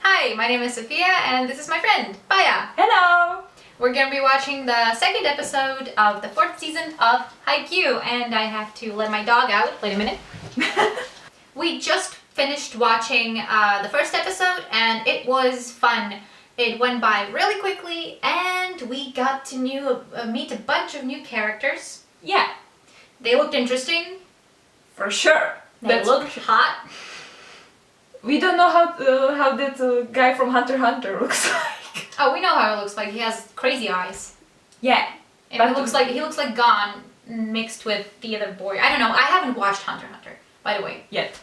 Hi, my name is Sophia and this is my friend, Baya. Hello! We're going to be watching the second episode of the 4th season of Haikyuu, and I have to let my dog out. Wait a minute. We just finished watching the first episode and it was fun. It went by really quickly and we got to meet a bunch of new characters. Yeah, They looked interesting. for sure. They looked hot. We don't know how that guy from Hunter x Hunter looks like. Oh, we know how he looks like. He has crazy eyes. Yeah. And But he looks like Gon mixed with the other boy. I don't know. I haven't watched Hunter x Hunter, by the way. Yet.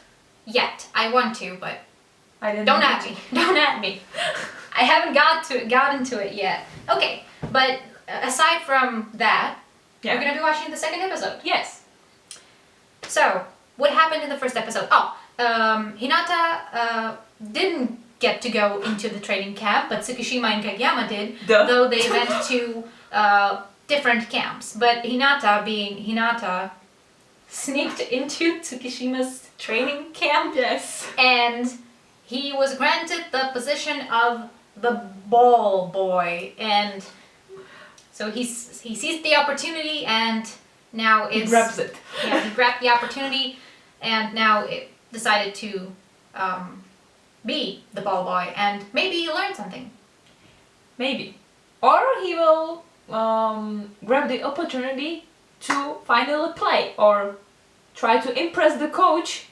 I want to, but I didn't don't at me. Don't at me. I haven't got into it yet. Okay, but aside from that, Yeah. we're gonna be watching the second episode. Yes. So, what happened in the first episode? Hinata didn't get to go into the training camp, but Tsukishima and Kageyama did, Duh. though they went to different camps. But Hinata, being Hinata, sneaked into Tsukishima's training camp, Yes. and he was granted the position of the ball boy, and so he seized the opportunity, and now He it's... grabs it. Yeah, he grabbed the opportunity, and now it decided to be the ball boy and maybe learn something. Maybe. Or he will grab the opportunity to finally play or try to impress the coach.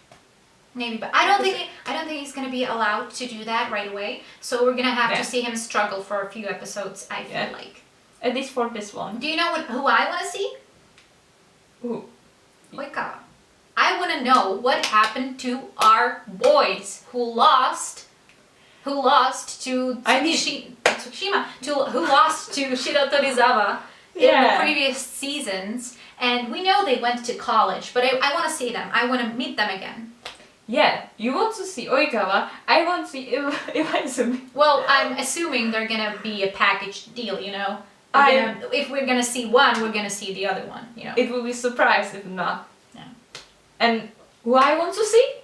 Maybe, but I don't think he's gonna be allowed to do that right away. So we're gonna have Yeah. to see him struggle for a few episodes. I feel Yeah. like. At least for this one. Do you know who I want to see? Ooh. Oikawa. I want to know what happened to our boys who lost to Tsukishima, who lost to Shiro Torizawa in the previous seasons. And we know they went to college, but I want to see them. I want to meet them again. Yeah, you want to see Oikawa, I want to see Iwaizumi. Well, I'm assuming they're gonna be a package deal, you know? If we're gonna see one, we're gonna see the other one, you know? It will be surprised if not. Yeah. And who I want to see?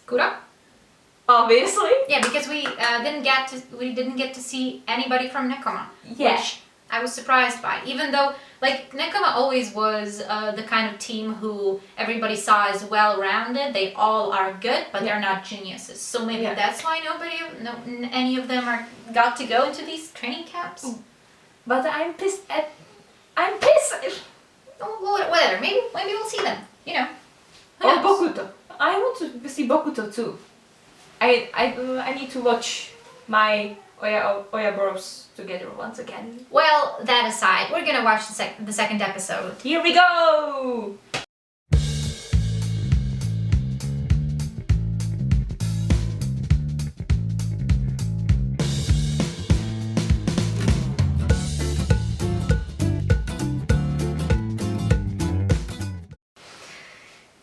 Kura? Obviously. Yeah, because we didn't get to see anybody from Nekoma. Yeah. Which I was surprised by. Even though, like, Nekoma always was the kind of team who everybody saw as well-rounded. They all are good, but they're not geniuses. So maybe that's why any of them got to go into these training camps. But I'm pissed. Oh, whatever. Maybe we'll see them. You know. Who Or knows? Bokuto. I want to see Bokuto too. I need to watch my Oya Bros together once again. Well, that aside, we're gonna watch the second episode. Here we go!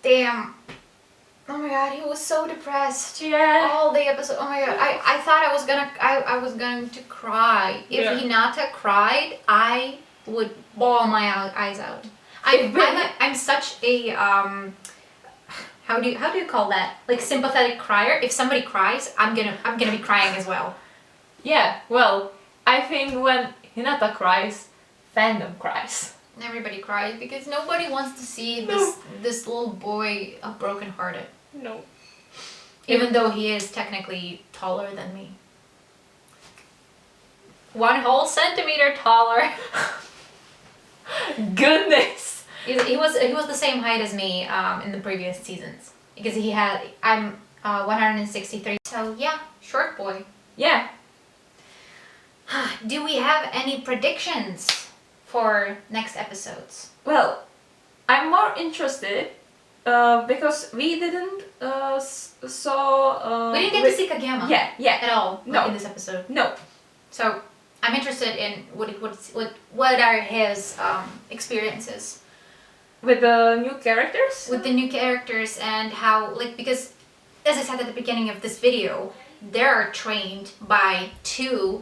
Damn. Oh my god, he was so depressed. Yeah. All the episode. Oh my god, I thought I was going to cry. If Hinata cried, I would bawl my eyes out. I'm such a how do you call that? Like sympathetic crier. If somebody cries, I'm gonna be crying as well. Yeah, well, I think when Hinata cries, fandom cries. Everybody cries because nobody wants to see this little boy brokenhearted. No. Even though he is technically taller than me. 1 whole centimeter taller. Goodness! He was the same height as me in the previous seasons because I'm 163. So yeah, short boy. Yeah. Do we have any predictions for next episodes? Well, I'm more interested because we didn't saw. We didn't get to see Kageyama. Yeah. At all. No. In this episode. No. So I'm interested in what are his experiences With the new characters? with the new characters and how, like, because as I said at the beginning of this video, they are trained by 2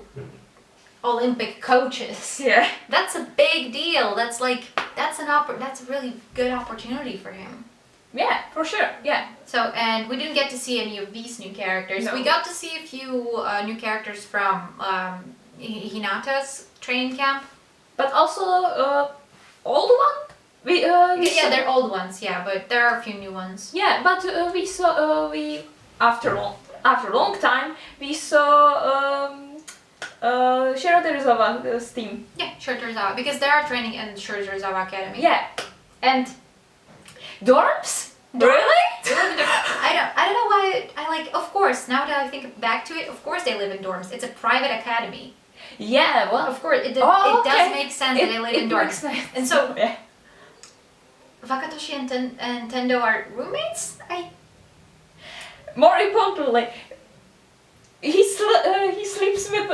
Olympic coaches. Yeah. That's a big deal. That's a really good opportunity for him. Yeah, for sure. Yeah. So, and we didn't get to see any of these new characters. No. We got to see a few new characters from Hinata's training camp. But also old one. We Yeah, they're old ones. Yeah, but there are a few new ones. Yeah, but we saw after a long time we saw Shiratorizawa's team. Yeah, Shiratorizawa, because they are training in Shiratorizawa Academy. Yeah, and dorms. Really? I don't know why. I like. Of course, now that I think back to it, of course they live in dorms. It's a private academy. Yeah, well, Of course, it okay. does make sense that they live in dorms. And so, yeah. Wakatoshi and Tendo are roommates? More importantly, he sleeps with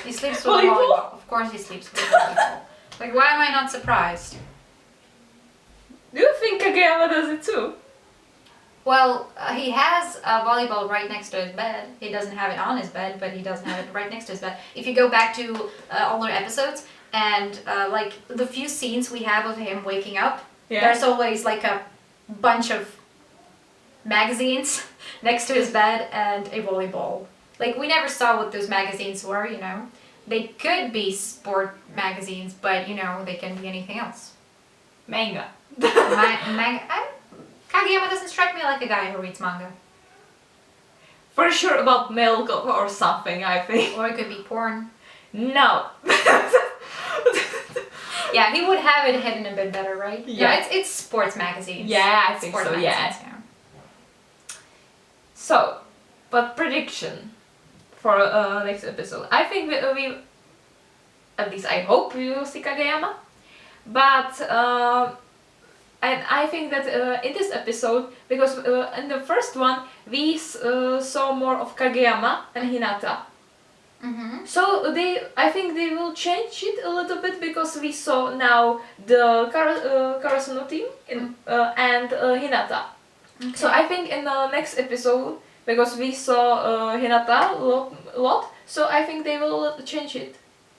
He sleeps with volleyball. volleyball. Of course he sleeps with volleyball. Like, why am I not surprised? Do you think Kageyama does it too? Well, he has a volleyball right next to his bed. He doesn't have it on his bed, but he does have it right next to his bed. If you go back to older episodes and like the few scenes we have of him waking up, there's always like a bunch of magazines next to his bed and a volleyball. Like, we never saw what those magazines were, you know. They could be sport magazines, but you know, they can be anything else. Manga. Kageyama doesn't strike me like a guy who reads manga. For sure about milk or something, I think. Or it could be porn. No. Yeah, he would have it hidden a bit better, right? Yeah. No, it's sports magazines. Yeah, I think Sports so, magazines, yeah. So, but prediction for next episode. I think we at least I hope we will see Kageyama. But and I think that in this episode, because in the first one we saw more of Kageyama and Hinata. Mm-hmm. So I think they will change it a little bit, because we saw now the Karasuno team and Hinata. Okay. So I think in the next episode, because we saw Hinata a lot, so I think they will change it,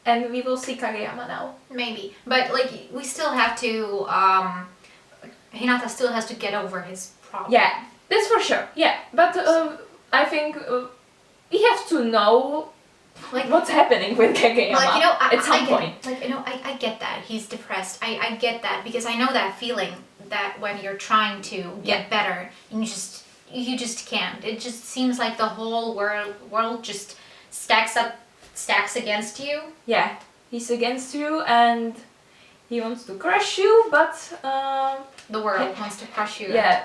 and we will see Kageyama now. Maybe, but like we still have to. Hinata still has to get over his problem. Yeah, that's for sure. Yeah, but I think we have to know like what's happening with Kageyama like, you know, at some I get, point. Like, you know, I get that he's depressed. I get that, because I know that feeling that when you're trying to get better and you just can't. It just seems like the whole world just stacks against you. Yeah, he's against you and he wants to crush you, but The world wants to crush you. yeah.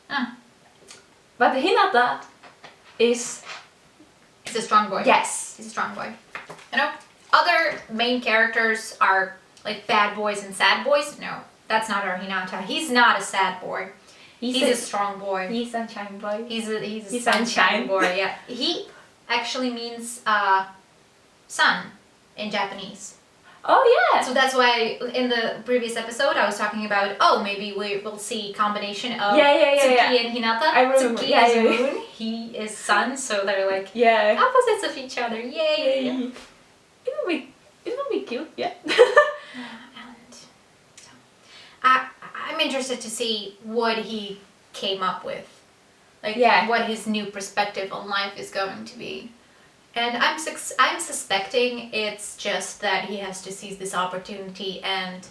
Ah. But Hinata is He's a strong boy. yes. He's a strong boy. You know, other main characters are like bad boys and sad boys. No, that's not our Hinata. He's not a sad boy. He's a strong boy. He's sunshine boy. He's a He's sunshine sunshine. boy. Yeah, he actually means sun in Japanese. Oh yeah. So that's why in the previous episode I was talking about, oh, maybe we will see combination of Tsuki and Hinata. I remember. Tsuki is moon, he is sun, so they're like Yeah. opposites of each other. Yay! It will be cute. Yeah. And so, I'm interested to see what he came up with, like what his new perspective on life is going to be. And I'm suspecting it's just that he has to seize this opportunity and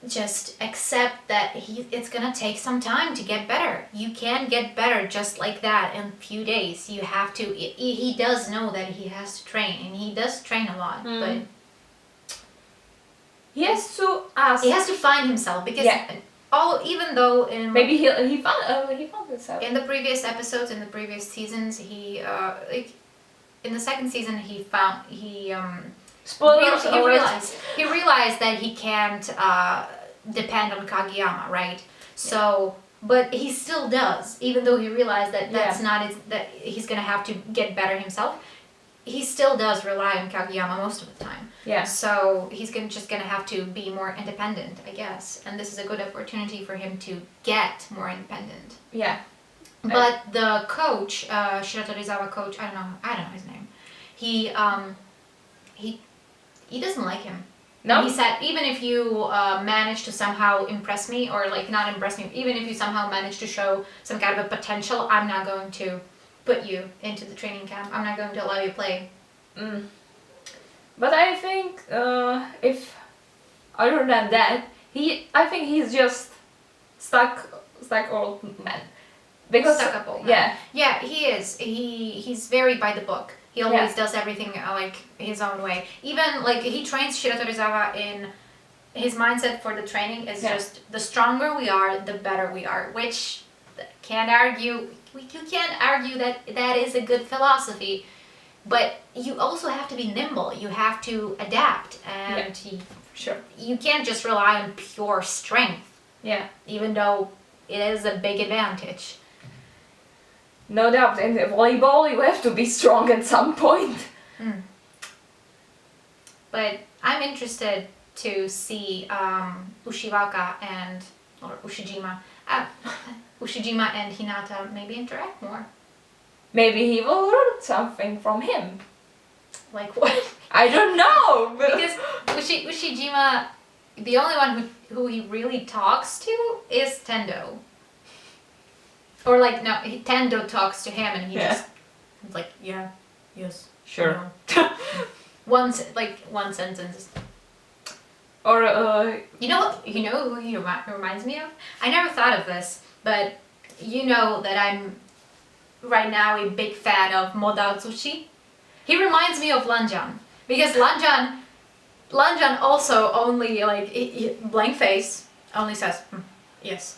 just accept that it's gonna take some time to get better. You can get better just like that in a few days. You have to. He does know that he has to train, and he does train a lot, but he has to ask. he has to find himself, because even though in Maybe he found himself. in the previous episodes, in the previous seasons, he like in the second season Spoilers he realized that he can't depend on Kageyama, right? So, but he still does, even though he realized that that's not that he's gonna have to get better himself. He still does rely on Kageyama most of the time. Yeah. So he's just gonna have to be more independent, I guess. And this is a good opportunity for him to get more independent. Yeah. But the coach, Shiratorizawa coach, I don't know his name. He doesn't like him. No. And he said, even if you manage to somehow impress me, or like not impress me, even if you somehow manage to show some kind of a potential, I'm not going to put you into the training camp. I'm not going to allow you to play. But I think if other than that, I think he's just stuck old man. Because Stuck up old man. yeah, Yeah, he is. He's very by the book. He always does everything like his own way. Even like he trains Shiratorizawa in his mindset for the training is just the stronger we are, the better we are. Which can't argue. You can't argue that that is a good philosophy. But you also have to be nimble. You have to adapt, and sure. you can't just rely on pure strength. Yeah. Even though it is a big advantage. No doubt, in volleyball you have to be strong at some point. But I'm interested to see Ushiwaka or Ushijima, Ushijima and Hinata maybe interact more. Maybe he will learn something from him. Like what? I don't know. Because Ushijima, the only one who he really talks to is Tendo. Or like, no, Tendo talks to him and he just, like, yeah, yes, sure. No. one sentence. Or, You know what? You know who he reminds me of? I never thought of this, but you know that I'm right now a big fan of Moda Otsushi. He reminds me of Lanjan. Because Lanjan also only, like, blank face, only says, yes.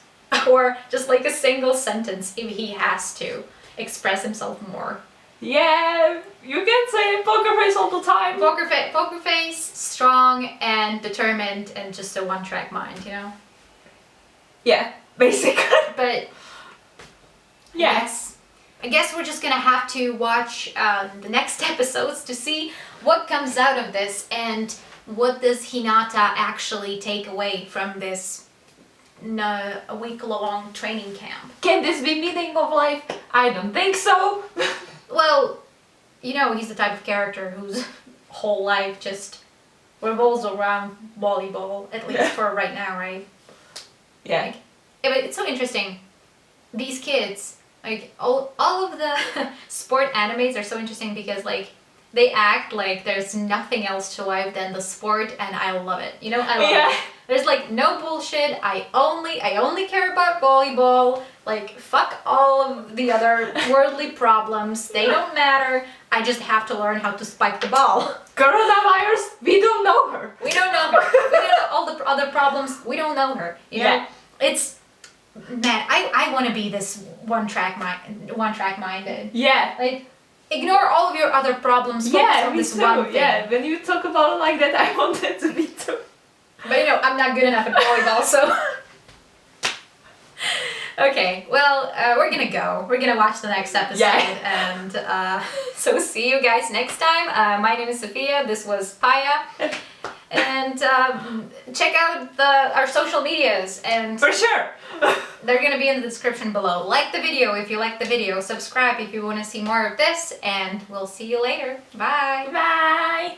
Or just like a single sentence if he has to express himself more. Yeah, you can say poker face all the time. Poker face, strong and determined and just a one-track mind, you know? Yeah, basically. But yes, I guess we're just gonna have to watch the next episodes to see what comes out of this and what does Hinata actually take away from this a week-long training camp. Can this be meaning of life? I don't think so. Well, you know, he's the type of character whose whole life just revolves around volleyball, at least for right now, right? Yeah. Like, but it's so interesting. These kids, like, all of the sport animes are so interesting because, like, they act like there's nothing else to life than the sport, and I love it. You know, I love it. There's like no bullshit. I only care about volleyball. Like, fuck all of the other worldly problems. They don't matter. I just have to learn how to spike the ball. Coronavirus, we don't know her. We don't know her. We don't know all the other problems. We don't know her. You know? It's, man, I want to be this one track minded. Yeah. Like, ignore all of your other problems. Focus on this one thing. Yeah, when you talk about it like that, I want it to be too. But you know, I'm not good enough at volleyball, so. Okay, well, we're gonna go. We're gonna watch the next episode, and so see you guys next time. My name is Sophia. This was Paya, and check out our social medias, and for sure. they're gonna be in the description below. Like the video if you like the video. Subscribe if you want to see more of this, and we'll see you later. Bye. Bye.